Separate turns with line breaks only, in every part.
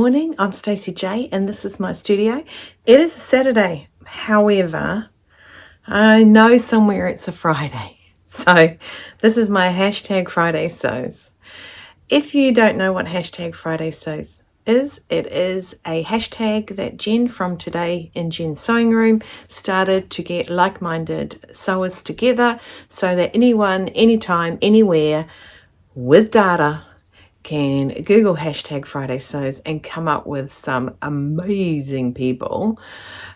morning, I'm Stacey J and this is my studio. It is a Saturday, however, I know somewhere it's a Friday. So this is my hashtag Friday sews. If you don't know what hashtag Friday sews is, it is a hashtag that Jen from Today in Jen's Sewing Room started to get like-minded sewers together so that anyone, anytime, anywhere with data can Google hashtag Friday sews and come up with some amazing people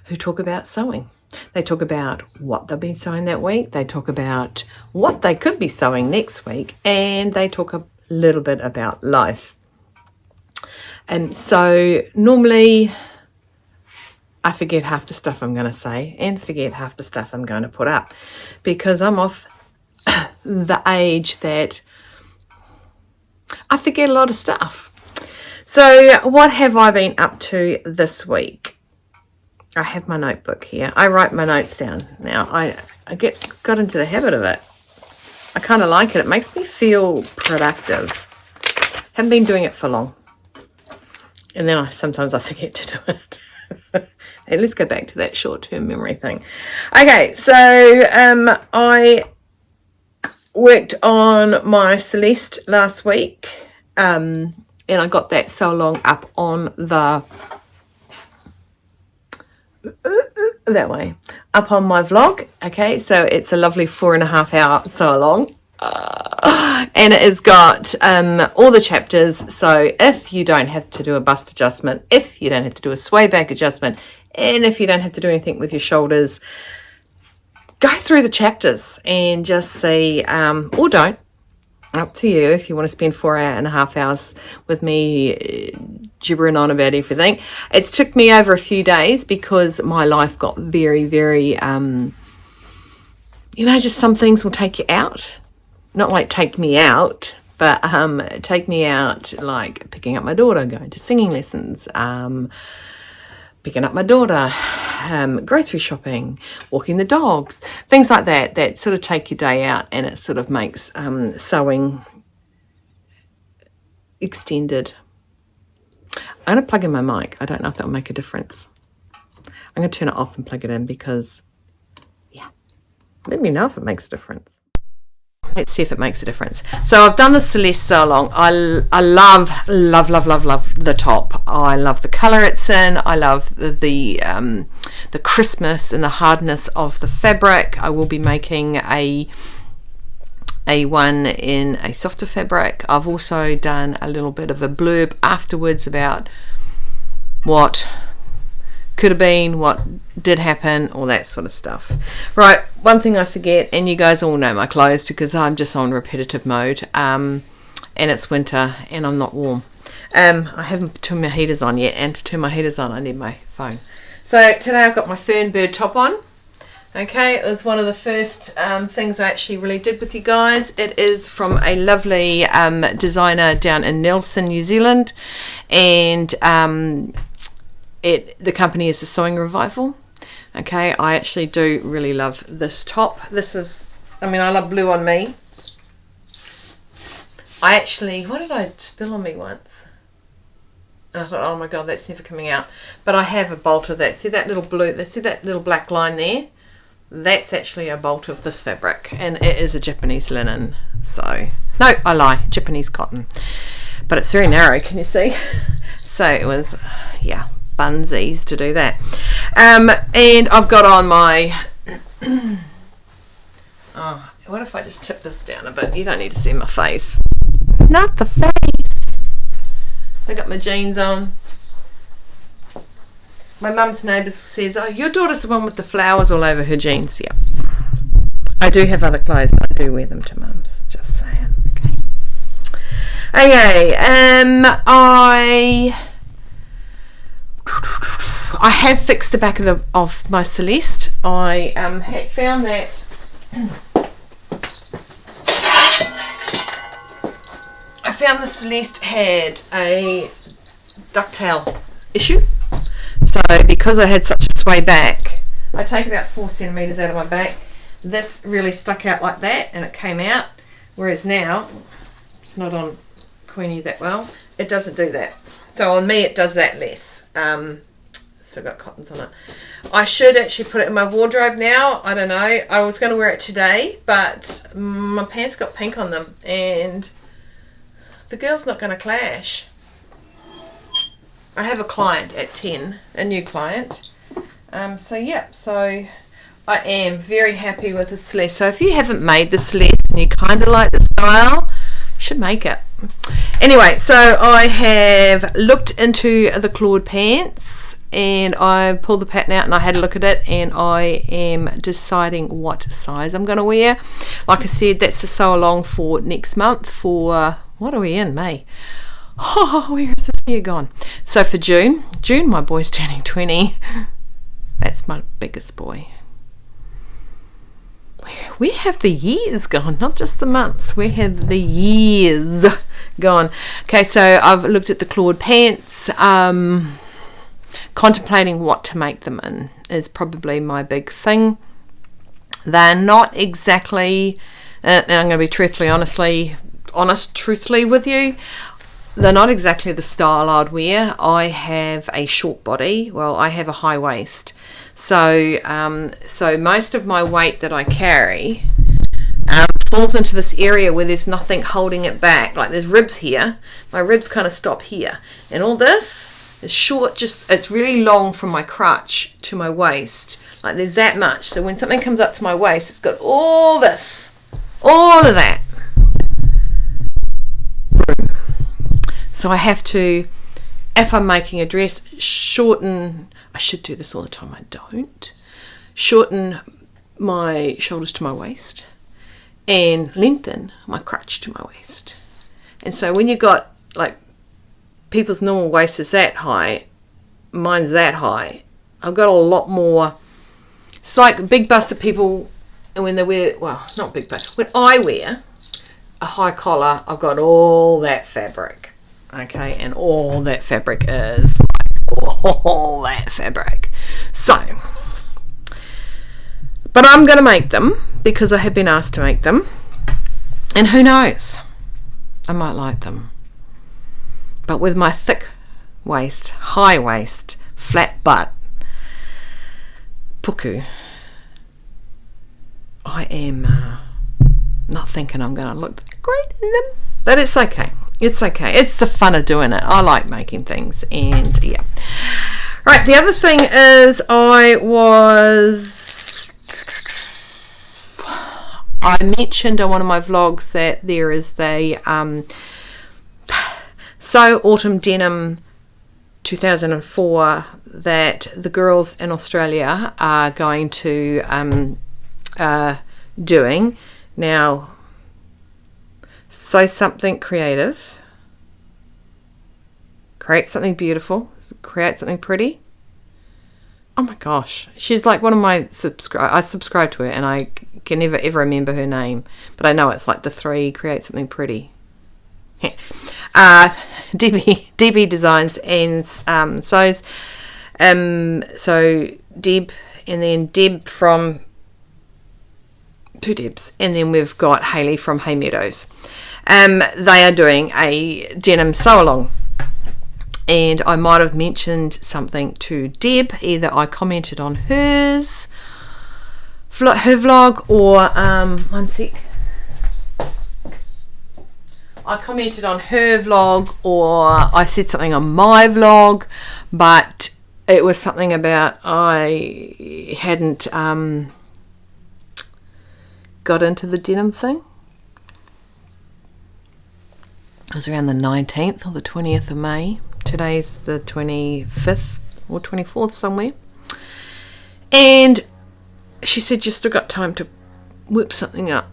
who talk about sewing. They talk about what they've been sewing that week, they talk about what they could be sewing next week, and they talk a little bit about life. And so normally I forget half the stuff I'm going to say and forget half the stuff I'm going to put up because I'm off the age that I forget a lot of stuff. So what have I been up to this week? I have my notebook here. I write my notes down. Now I got into the habit of it. I kind of like it. It makes me feel productive. Haven't been doing it for long. And then sometimes I forget to do it. And let's go back to that short-term memory thing. Okay, so I worked on my Celeste last week, and I got that sew along up on the that way up on my vlog. Okay, so it's a lovely 4.5 hour sew along, and it has got all the chapters. So if you don't have to do a bust adjustment, if you don't have to do a sway back adjustment, and if you don't have to do anything with your shoulders, go through the chapters and just see, or don't, up to you if you want to spend 4.5 hours with me gibbering on about everything. It's took me over a few days because my life got very, very, just some things will take you out. Not like take me out, but take me out like picking up my daughter, going to singing lessons, picking up my daughter, grocery shopping, walking the dogs, things like that, that sort of take your day out, and it sort of makes sewing extended. I'm going to plug in my mic. I don't know if that'll make a difference. I'm going to turn it off and plug it in because, yeah, let me know if it makes a difference. Let's see if it makes a difference. So I've done the Celeste sew along. I love the top. I love the colour it's in. I love the crispness and the hardness of the fabric. I will be making a one in a softer fabric. I've also done a little bit of a blurb afterwards about what could have been, what did happen, all that sort of stuff. Right, one thing I forget, and you guys all know my clothes because I'm just on repetitive mode, and it's winter and I'm not warm. I haven't turned my heaters on yet, and to turn my heaters on I need my phone. So today I've got my Fernbird top on. Okay, it was one of the first things I actually really did with you guys. It is from a lovely designer down in Nelson, New Zealand, and the company is the Sewing Revival. Okay, I actually do really love this top. This is, I love blue on me. I actually, what did I spill on me once? And I thought, oh my God, that's never coming out. But I have a bolt of that. See that little blue, see that little black line there? That's actually a bolt of this fabric, and it is a Japanese linen. So, no, I lie, Japanese cotton. But it's very narrow, can you see? So it was, yeah, bunsies to do that. And I've got on my oh, what if I just tip this down a bit? You don't need to see my face. Not the face. I got my jeans on. My mum's neighbour says, oh, your daughter's the one with the flowers all over her jeans. Yeah, I do have other clothes. I do wear them to mum's, just saying. Okay, I have fixed the back of my Celeste. I had found that the Celeste had a ducktail issue. So because I had such a sway back, I take about 4 centimetres out of my back. This really stuck out like that and it came out, whereas now it's not on Queenie that well. It doesn't do that. So on me it does that less. Still got cottons on it. I should actually put it in my wardrobe now. I don't know. I was going to wear it today, but my pants got pink on them and the girl's not going to clash. I have a client at 10, a new client. So yeah, so I am very happy with the Celeste. So if you haven't made the Celeste and you kind of like the style, you should make it. Anyway, so I have looked into the Claude pants and I pulled the pattern out and I had a look at it and I am deciding what size I'm going to wear. Like I said, that's the sew along for next month for, what are we in, May? Oh, where is this year gone? So for June, my boy's turning 20. That's my biggest boy. Where have the years gone? Not just the months. Where have the years gone? Okay, so I've looked at the Claude pants. Contemplating what to make them in is probably my big thing. They're not exactly, and I'm going to be truthfully with you, they're not exactly the style I'd wear. I have a short body. Well, I have a high waist. So most of my weight that I carry falls into this area where there's nothing holding it back. Like there's ribs here. My ribs kind of stop here. And all this is short, it's really long from my crotch to my waist. Like there's that much. So when something comes up to my waist, it's got all this, all of that. So I have to, if I'm making a dress, shorten, I should do this all the time, I don't, shorten my shoulders to my waist and lengthen my crotch to my waist. And so when you've got, like, people's normal waist is that high, mine's that high, I've got a lot more, it's like big busted people, and when they wear, well, not big bust, when I wear a high collar, I've got all that fabric. Okay, and all that fabric is like all that fabric. So, but I'm going to make them because I have been asked to make them. And who knows? I might like them. But with my thick waist, high waist, flat butt, puku, I am not thinking I'm going to look great in them. But it's okay. It's okay. It's the fun of doing it. I like making things, and yeah. Right, the other thing is I mentioned on one of my vlogs that there is the Sew Autumn Denim 2004 that the girls in Australia are going to doing. Now, sew something creative, create something beautiful, create something pretty. Oh my gosh, she's like one of my I subscribe to her and I can never ever remember her name, but I know it's like the 3, create something pretty. DB designs and sews. So Deb, and then Deb from 2 Debs, and then we've got Hayley from Hay Meadows. They are doing a denim sew along, and I might have mentioned something to Deb. Either I commented on her vlog, or one sec, I commented on her vlog, or I said something on my vlog, but it was something about I hadn't got into the denim thing. It was around the 19th or the 20th of May. Today's the 25th or 24th somewhere. And she said, you still got time to whip something up.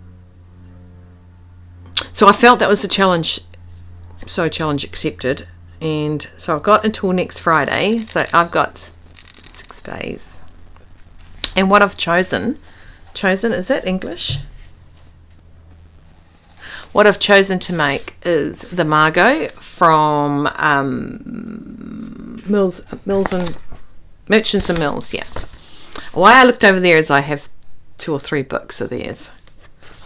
So I felt that was a challenge. So challenge accepted. And so I've got until next Friday. So I've got 6 days. And what I've chosen, is it English? What I've chosen to make is the Margo from Merchants and Mills, yeah. Why I looked over there is I have 2 or 3 books of theirs.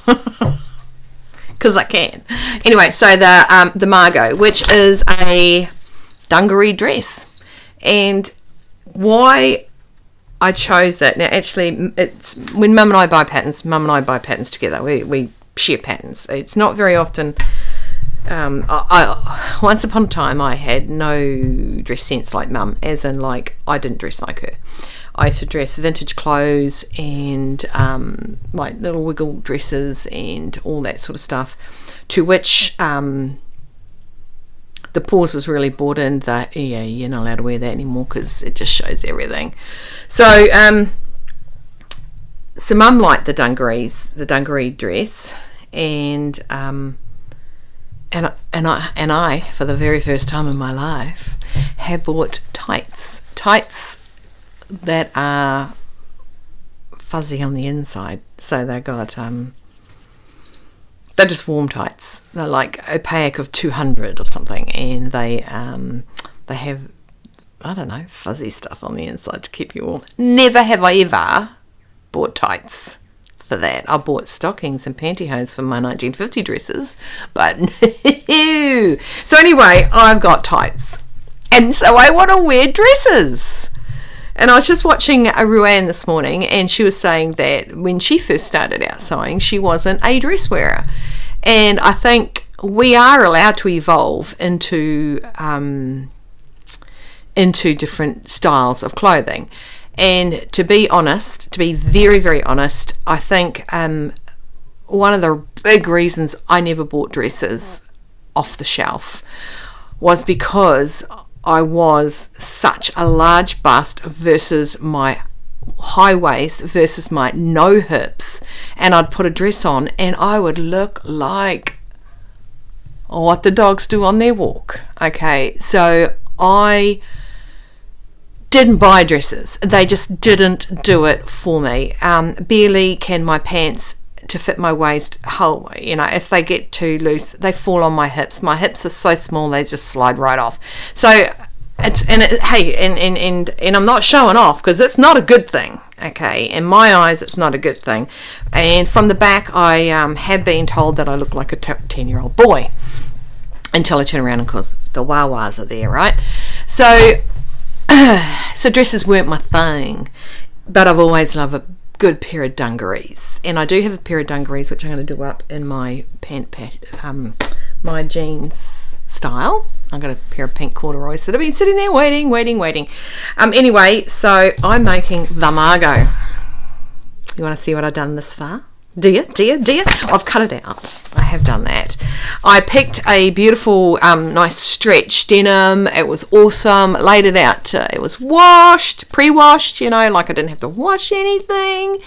Because I can. Anyway, so the Margo, which is a dungaree dress. And why I chose it, now actually it's when Mum and I buy patterns together. We share patterns. It's not very often. Once upon a time I had no dress sense like Mum, as in like I didn't dress like her. I used to dress vintage clothes and like little wiggle dresses and all that sort of stuff, to which the pauses really bought in that, yeah, you're not allowed to wear that anymore because it just shows everything. So Mum liked the dungaree dress, and I, for the very first time in my life, have bought tights that are fuzzy on the inside. So they got they're just warm tights. They're like a pack of 200 or something, and they have, I don't know, fuzzy stuff on the inside to keep you warm. Never have I ever bought tights for that. I bought stockings and pantyhose for my 1950 dresses, but no. So anyway, I've got tights, and so I want to wear dresses. And I was just watching a Ruan this morning, and she was saying that when she first started out sewing, she wasn't a dress wearer. And I think we are allowed to evolve into different styles of clothing. And to be honest, to be very, very honest, I think one of the big reasons I never bought dresses off the shelf was because I was such a large bust versus my high waist versus my no hips, and I'd put a dress on and I would look like what the dogs do on their walk. Okay, so I didn't buy dresses. They just didn't do it for me. Barely can my pants to fit my waist hold, you know, if they get too loose they fall on my hips. My hips are so small they just slide right off. So and I'm not showing off because it's not a good thing. Okay, in my eyes it's not a good thing. And from the back I have been told that I look like a 10-year-old boy until I turn around and cause the wah-wahs are there, right? So dresses weren't my thing, but I've always loved a good pair of dungarees, and I do have a pair of dungarees which I'm going to do up in my my jeans style. I've got a pair of pink corduroys that have been sitting there waiting. Anyway, so I'm making the Margo. You want to see what I've done this far? Do you? I've cut it out. I have done that. I picked a beautiful, nice stretch denim. It was awesome. Laid it out. It was washed, pre-washed, you know, like I didn't have to wash anything.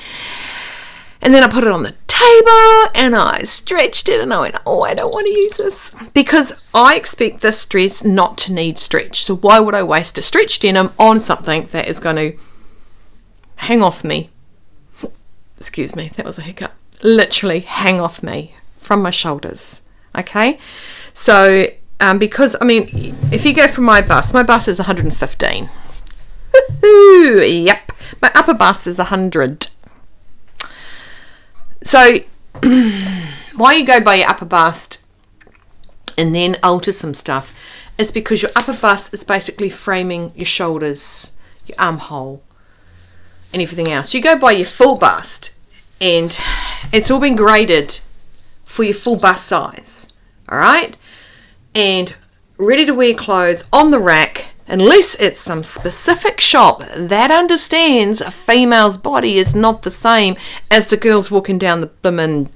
And then I put it on the table and I stretched it and I went, oh, I don't want to use this because I expect this dress not to need stretch. So why would I waste a stretch denim on something that is going to hang off me? Excuse me, that was a hiccup. Literally hang off me from my shoulders. Okay, so because I mean, if you go from my bust is 115. Yep, my upper bust is 100. So why you go by your upper bust and then alter some stuff is because your upper bust is basically framing your shoulders, your armhole, and everything else. You go by your full bust and it's all been graded for your full bust size, all right, and ready to wear clothes on the rack, unless it's some specific shop that understands a female's body is not the same as the girls walking down the blimmin'.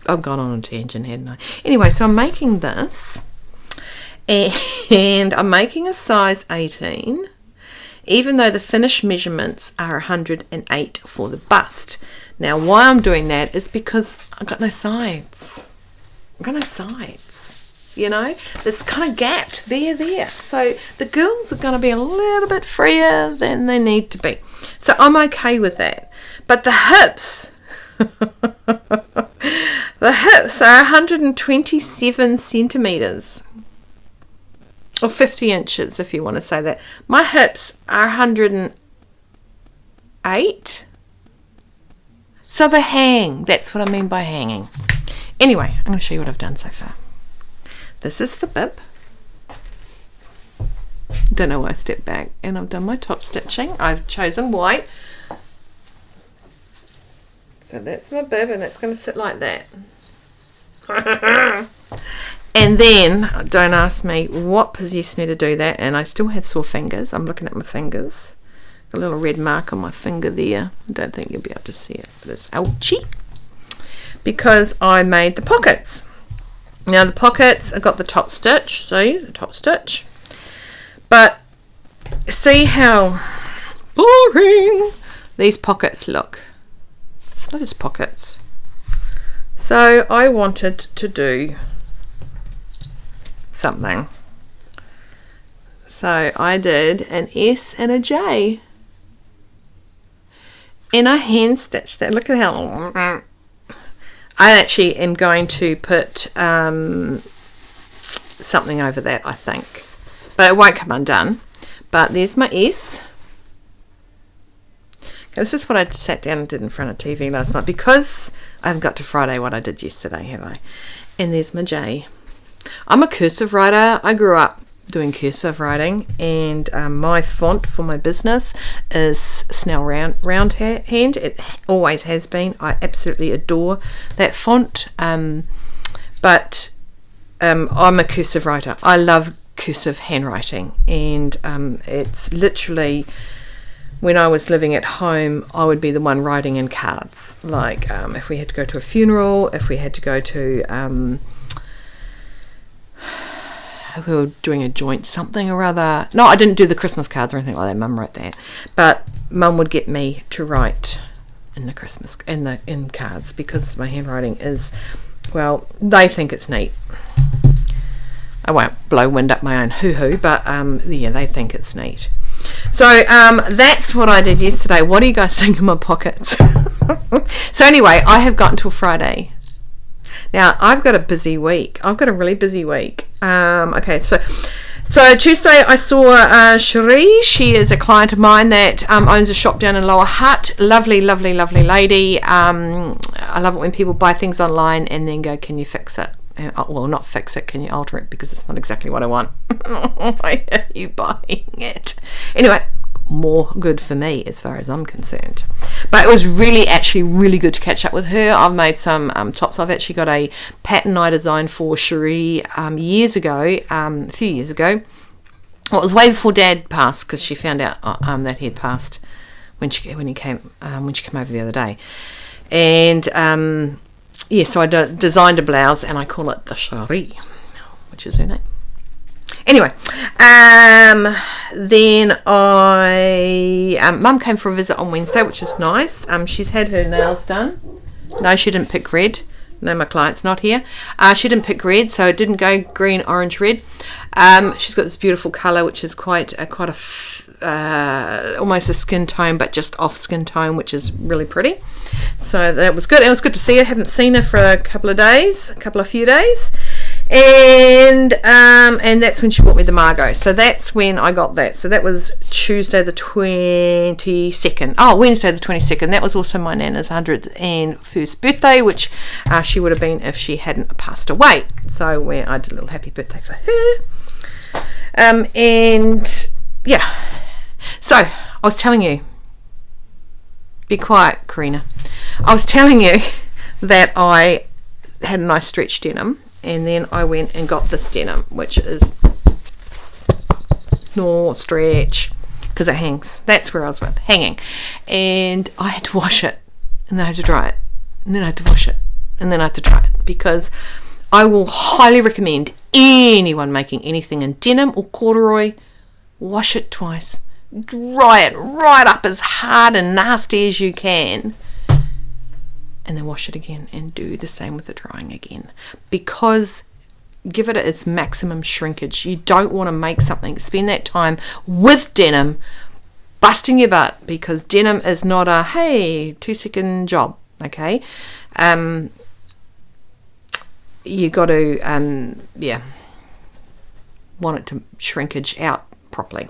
I've gone on a tangent, hadn't I? Anyway, so I'm making this, and I'm making a size 18, even though the finished measurements are 108 for the bust. Now, why I'm doing that is because I've got no sides. You know, it's kind of gapped there. So the girls are going to be a little bit freer than they need to be. So I'm okay with that. But the hips, the hips are 127 centimeters. Or 50 inches, if you want to say that. My hips are 108. So they hang. That's what I mean by hanging. Anyway, I'm going to show you what I've done so far. This is the bib. Don't know why I stepped back. And I've done my top stitching. I've chosen white. So that's my bib, and that's going to sit like that. And then, don't ask me what possessed me to do that, and I still have sore fingers. I'm looking at my fingers. A little red mark on my finger there. I don't think you'll be able to see it, but it's ouchy. Because I made the pockets. Now the pockets, I got the top stitch, see, the top stitch. But see how boring these pockets look. They're just pockets. So I wanted to do something. So I did an S and a J. And I hand stitched that. Look at how I actually am going to put something over that, I think. But it won't come undone. But there's my S. Okay, this is what I sat down and did in front of TV last night, because I haven't got to Friday what I did yesterday, have I? And there's my J. I'm a cursive writer. I grew up doing cursive writing, and my font for my business is Snell Roundhand. It always has been. I absolutely adore that font. But I'm a cursive writer. I love cursive handwriting, and it's literally, when I was living at home, I would be the one writing in cards. Like if we had to go to a funeral, if we had to go to we were doing a joint something or other. No, I didn't do the Christmas cards or anything like that. Mum wrote that, but Mum would get me to write in the Christmas in cards, because my handwriting is, well, they think it's neat. I won't blow wind up my own hoo-hoo, but yeah, they think it's neat. So that's what I did yesterday. What do you guys think of my pockets? So anyway, I have got until Friday. Now, I've got a busy week. I've got a really busy week. Okay, so Tuesday I saw Cherie. She is a client of mine that owns a shop down in Lower Hutt. Lovely, lovely, lovely lady. I love it when people buy things online and then go, can you fix it? Well, not fix it, can you alter it? Because it's not exactly what I want. Why are you buying it? Anyway, more good for me as far as I'm concerned. But it was actually really good to catch up with her. I've made some tops. I've actually got a pattern I designed for Cherie a few years ago. Well, it was way before Dad passed, because she found out that he had passed when she came over the other day. And yeah, so I designed a blouse, and I call it the Cherie, which is her name. Anyway, then Mum came for a visit on Wednesday, which is nice. She's had her nails done. No, she didn't pick red. No, my client's not here. She didn't pick red, so it didn't go green, orange, red. She's got this beautiful colour, which is quite almost a skin tone, but just off skin tone, which is really pretty. So that was good. It was good to see her. I haven't seen her for a few days. And that's when she bought me the Margo. So that's when I got that. So that was Tuesday the 22nd. Oh, Wednesday the 22nd. That was also my Nana's 101st birthday, which she would have been if she hadn't passed away. So where I did a little happy birthday for her. And yeah. So I was telling you, be quiet, Katrina. I was telling you that I had a nice stretch denim. And then I went and got this denim, which is no stretch, because it hangs. That's where I was with, hanging. And I had to wash it, and then I had to dry it, and then I had to wash it, and then I had to dry it, because I will highly recommend anyone making anything in denim or corduroy, wash it twice, dry it right up as hard and nasty as you can, and then wash it again, and do the same with the drying again, because give it its maximum shrinkage. You don't want to make something, spend that time with denim busting your butt, because denim is not a 2-second job. Okay, you got to want it to shrinkage out properly.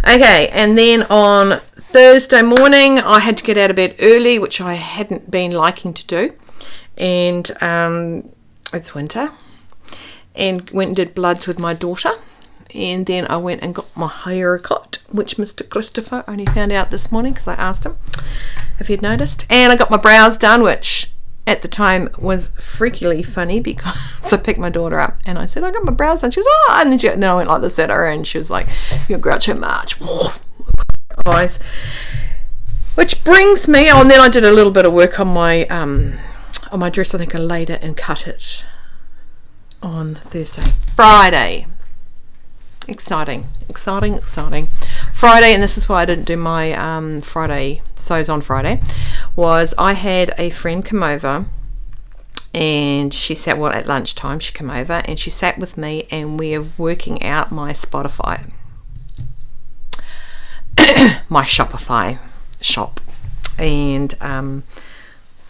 Okay, and then on Thursday morning I had to get out of bed early, which I hadn't been liking to do, and it's winter, and went and did bloods with my daughter. and then I went and got my haircut, which Mr. Christopher only found out this morning because I asked him if he'd noticed. And I got my brows done, which at the time was freakily funny because I picked my daughter up and I said, I got my brows done. She was, oh, and then I went like this at her and she was like, you're Groucho March. Eyes. Which brings me on. Then I did a little bit of work on my dress. I think I laid it and cut it on Thursday. Friday. Exciting. Friday, and this is why I didn't do my Friday sews on Friday, was I had a friend come over and she sat, well, at lunchtime she came over and she sat with me and we are working out my Spotify, my Shopify shop. And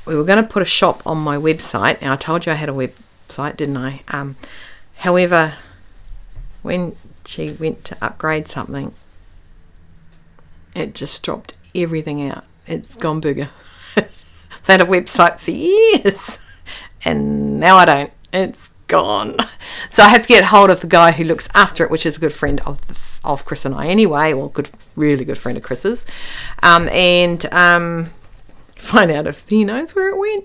we were going to put a shop on my website, and I told you I had a website, didn't I? However, when she went to upgrade something, it just dropped everything out. It's gone bigger. I've had a website for years and now I don't. It's gone. So I have to get hold of the guy who looks after it, which is a good friend of Chris and I anyway, or really good friend of Chris's, and find out if he knows where it went.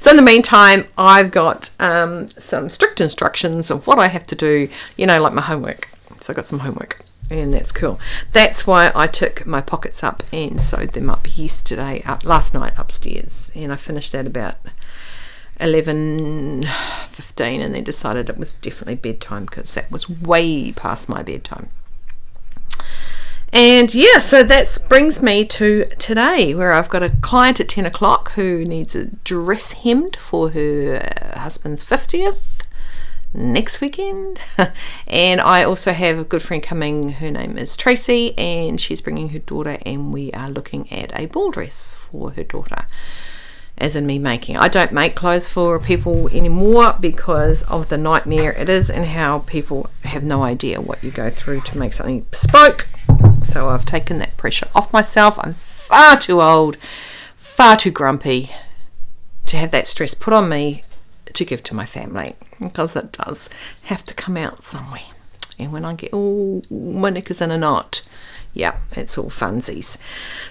So in the meantime, I've got some strict instructions of what I have to do, like my homework. So I got some homework, and that's cool. That's why I took my pockets up and sewed them up last night upstairs, and I finished at about 11:15, and then decided it was definitely bedtime because that was way past my bedtime. And yeah, so that brings me to today, where I've got a client at 10 o'clock who needs a dress hemmed for her husband's 50th next weekend. And I also have a good friend coming. Her name is Tracy, and she's bringing her daughter, and we are looking at a ball dress for her daughter, as in me making. I don't make clothes for people anymore because of the nightmare it is and how people have no idea what you go through to make something bespoke. So I've taken that pressure off myself. I'm far too old, far too grumpy to have that stress put on me to give to my family, because it does have to come out somewhere. And when I get all my knickers in a knot, yeah, it's all funsies.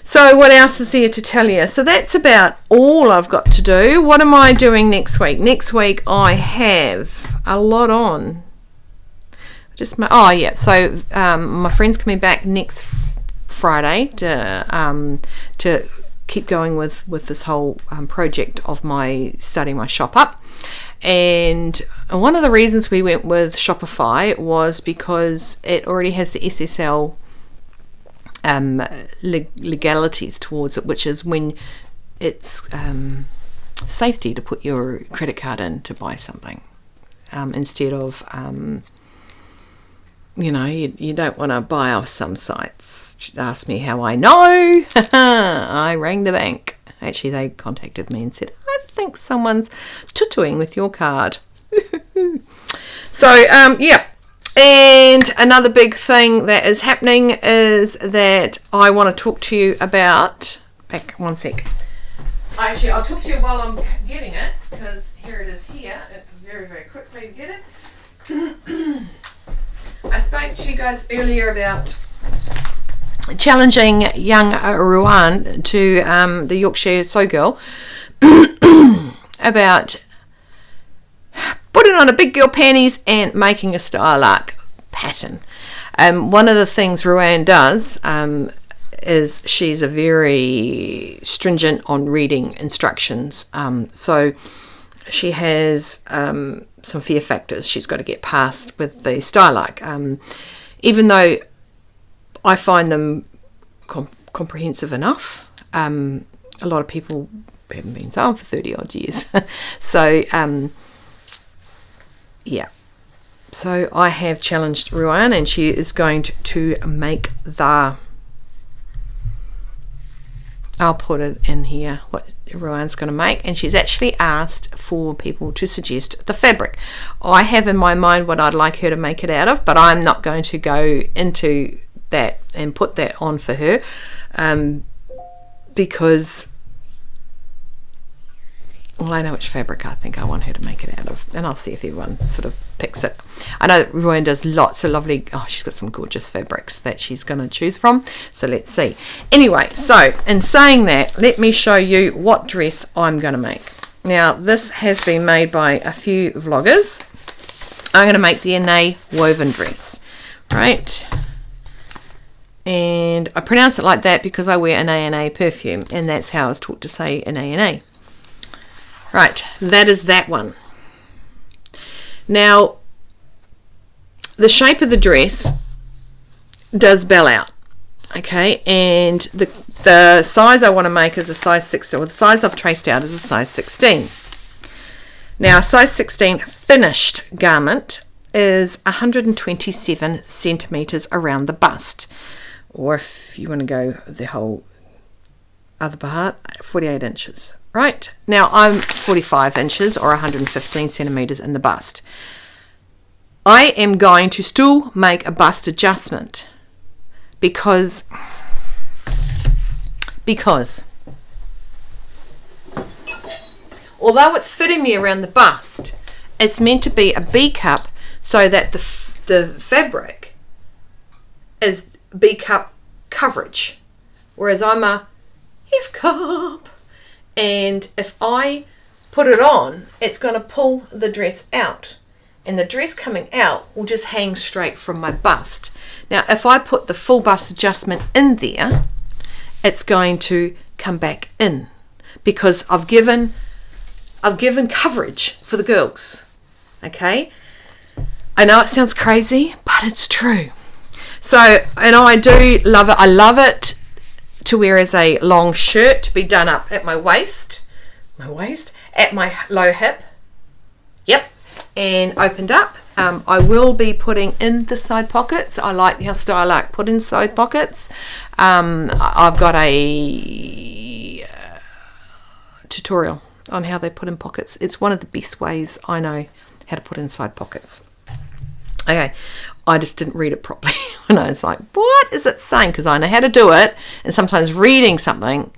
So what else is there to tell you? So that's about all I've got to do. What am I doing next week? Next week I have a lot on. So my friend's coming back next Friday to keep going with this whole project of my starting my shop up. And one of the reasons we went with Shopify was because it already has the SSL legalities towards it, which is when it's safety to put your credit card in to buy something, instead of you don't want to buy off some sites. Ask me how I know. I rang the bank. Actually, they contacted me and said, I think someone's tutoing with your card. So yeah. And another big thing that is happening is that I want to talk to you about, back one sec. Actually, I'll talk to you while I'm getting it, because here it is here. It's very, very quickly to get it. I spoke to you guys earlier about challenging young Ruan to the Yorkshire Sew Girl about putting on a big girl panties and making a style arc pattern. One of the things Ruan does is she's a very stringent on reading instructions. So she has some fear factors she's got to get past with the style arc. Even though I find them comprehensive enough, a lot of people haven't been sewing for 30 odd years. So yeah, so I have challenged Ruan, and she is going to make I'll put it in here what Ruan's going to make, and she's actually asked for people to suggest the fabric. I have in my mind what I'd like her to make it out of, but I'm not going to go into that and put that on for her, because well, I know which fabric I think I want her to make it out of, and I'll see if everyone sort of picks it. I know that Ruan does lots of lovely, oh, she's got some gorgeous fabrics that she's going to choose from, so let's see. Anyway, so in saying that, let me show you what dress I'm going to make. Now, this has been made by a few vloggers. I'm going to make the Anais woven dress, right? And I pronounce it like that because I wear Anais perfume, and that's how I was taught to say Anais. Right, that is that one. Now, the shape of the dress does bell out, okay, and the size I want to make is a size 16, or the size I've traced out is a size 16. Now, a size 16 finished garment is 127 centimetres around the bust, or if you want to go the whole other part, 48 inches. Right, now I'm 45 inches or 115 centimetres in the bust. I am going to still make a bust adjustment because although it's fitting me around the bust, it's meant to be a B cup so that the fabric is B cup coverage, whereas I'm a F cup. And if I put it on, it's going to pull the dress out, and the dress coming out will just hang straight from my bust. Now, if I put the full bust adjustment in there, it's going to come back in because I've given coverage for the girls. Okay, I know it sounds crazy, but it's true. So, and I do love it. I love it to wear as a long shirt, to be done up at my waist, at my low hip, yep, and opened up. I will be putting in the side pockets. I like the style I like put in side pockets. I've got a tutorial on how they put in pockets. It's one of the best ways I know how to put in side pockets. Okay, I just didn't read it properly when I was like, what is it saying? Because I know how to do it, and sometimes reading something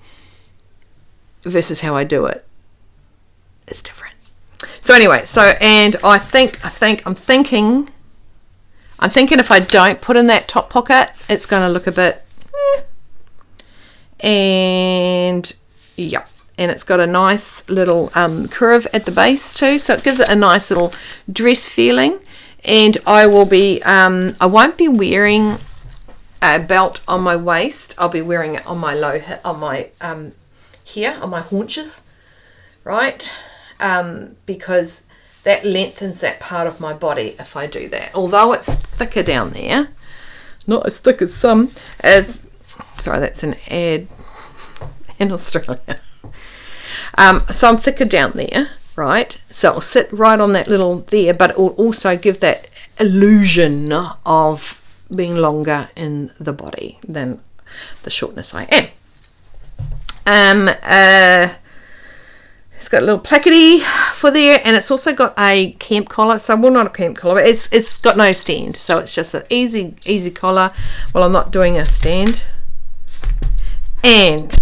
versus how I do it is different. So anyway, and I'm thinking if I don't put in that top pocket, it's going to look a bit, and yeah. And it's got a nice little curve at the base too, so it gives it a nice little dress feeling. And I will be, I won't be wearing a belt on my waist. I'll be wearing it on my low hip, on my here, on my haunches, right? Because that lengthens that part of my body if I do that. Although it's thicker down there, not as thick as some, sorry, that's an ad in Australia. So I'm thicker down there, right? So it'll sit right on that little there, but it will also give that illusion of being longer in the body than the shortness I am. It's got a little plackety for there, and it's also got a camp collar. So, well, not a camp collar, but it's got no stand, so it's just an easy collar. Well, I'm not doing a stand. And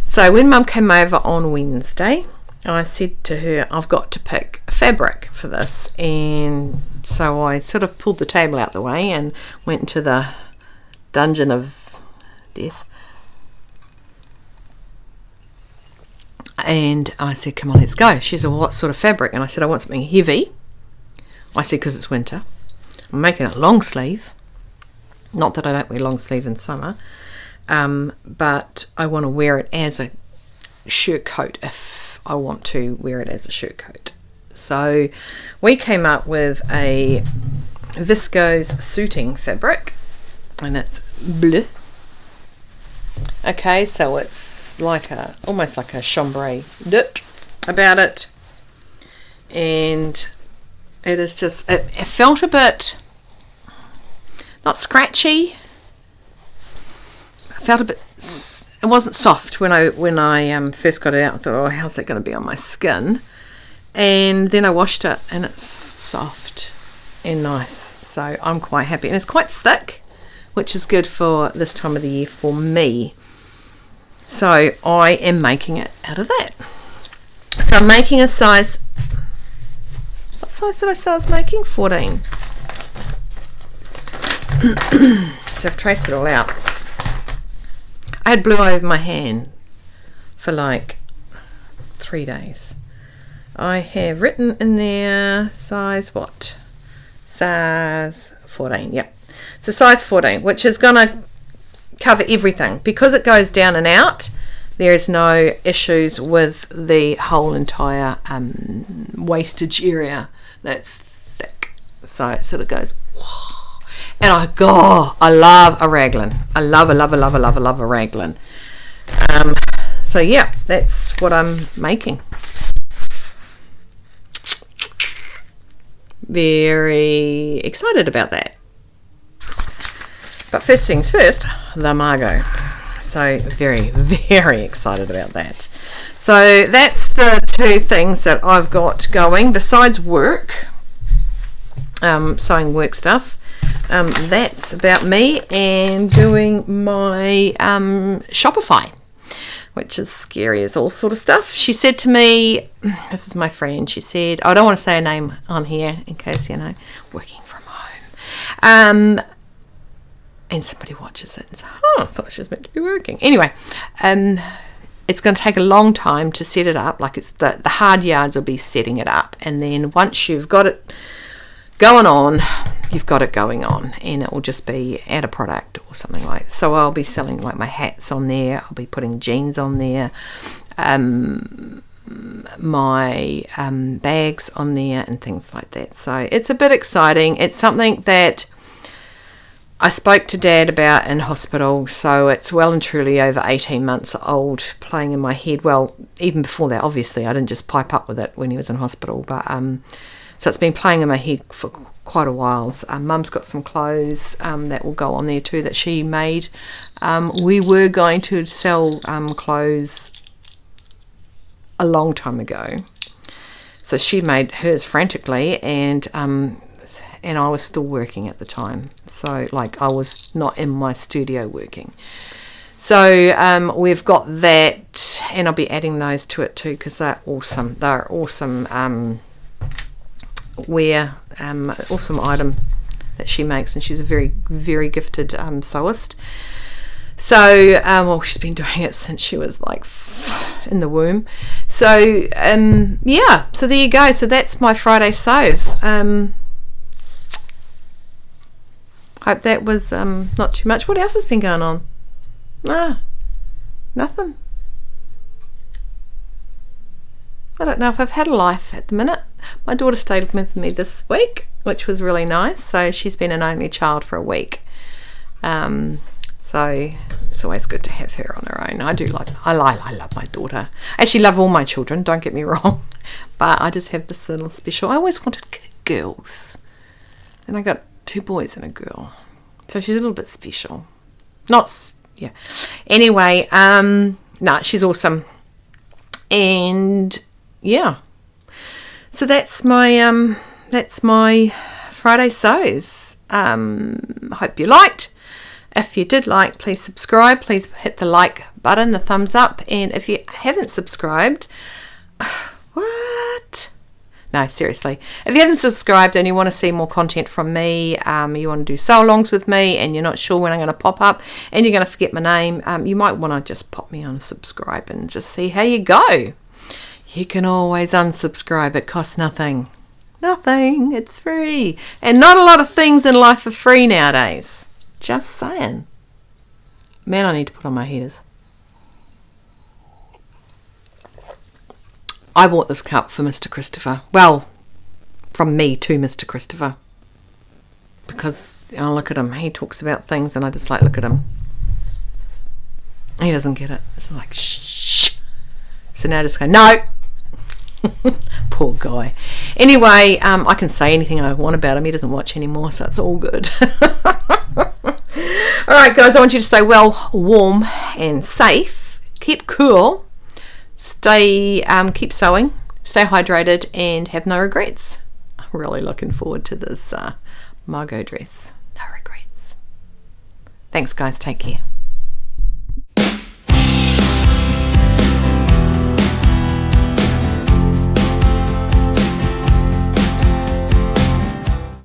so when Mum came over on Wednesday, I said to her, I've got to pick fabric for this, and so I sort of pulled the table out the way and went into the dungeon of death, and I said, come on, let's go. She said, well, what sort of fabric? And I said, I want something heavy. I said, because it's winter. I'm making it long sleeve, not that I don't wear long sleeve in summer, but I want to wear it as a shirt coat if I want to wear it as a shirt coat. So we came up with a viscose suiting fabric, and it's bleu. Okay, so it's like almost like a chambray look about it, and it is just, it felt a bit not scratchy. I felt a bit, it wasn't soft when I first got it out. I thought, oh, how's that going to be on my skin? And then I washed it, and it's soft and nice, so I'm quite happy. And it's quite thick, which is good for this time of the year for me. So I am making it out of that. So I'm making a size, what size did I say I was making? 14. So I've traced it all out. I had blue over my hand for like 3 days. I have written in there size what? Size 14, yep. So size 14, which is going to cover everything. Because it goes down and out, there is no issues with the whole entire wastage area that's thick. So it sort of goes, whoa. And I love a raglan. I love a raglan. So yeah, that's what I'm making. Very excited about that. But first things first, the Margo. So very, very excited about that. So that's the two things that I've got going besides work, sewing work stuff. That's about me and doing my Shopify, which is scary as all sort of stuff. She said to me, this is my friend, she said, I don't want to say her name on here in case, you know, working from home. And somebody watches it and says, oh, I thought she was meant to be working. Anyway, it's going to take a long time to set it up. Like it's the hard yards will be setting it up. And then once you've got it going on, you've got it going on. And it will just be add a product or something like that. So I'll be selling like my hats on there. I'll be putting jeans on there. My bags on there and things like that. So it's a bit exciting. It's something that I spoke to Dad about in hospital, so it's well and truly over 18 months old, playing in my head. Well, even before that, obviously, I didn't just pipe up with it when he was in hospital, but so it's been playing in my head for quite a while. Mum's got some clothes that will go on there too that she made. We were going to sell clothes a long time ago, so she made hers frantically, and I was still working at the time, so like I was not in my studio working. So we've got that, and I'll be adding those to it too because they're awesome. They're awesome awesome item that she makes, and she's a very, very gifted sewist. So well, she's been doing it since she was like in the womb. So yeah, so there you go. So that's my Friday sews. Hope that was not too much. What else has been going on? Nothing. I don't know if I've had a life at the minute. My daughter stayed with me this week, which was really nice. So she's been an only child for a week. So it's always good to have her on her own. I love my daughter. I actually love all my children, don't get me wrong. But I just have this little special. I always wanted girls. And I got 2 boys and a girl, so she's a little bit special. Yeah. Anyway, no, she's awesome, and yeah. So that's my Friday sews. Hope you liked. If you did like, please subscribe. Please hit the like button, the thumbs up, and if you haven't subscribed, what? No, seriously. If you haven't subscribed and you want to see more content from me, you want to do sewalongs with me, and you're not sure when I'm going to pop up, and you're going to forget my name, you might want to just pop me on a subscribe and just see how you go. You can always unsubscribe. It costs nothing. Nothing. It's free. And not a lot of things in life are free nowadays. Just saying. Man, I need to put on my heaters. I bought this cup for Mr. Christopher. Well, from me to Mr. Christopher. Because I look at him. He talks about things and I just like look at him. He doesn't get it. It's like, shh. So now I just go, no. Poor guy. Anyway, I can say anything I want about him. He doesn't watch anymore, so it's all good. Alright guys, I want you to stay well, warm and safe. Keep cool. Keep sewing, stay hydrated, and have no regrets. I'm really looking forward to this Margo dress. No regrets. Thanks guys, take care.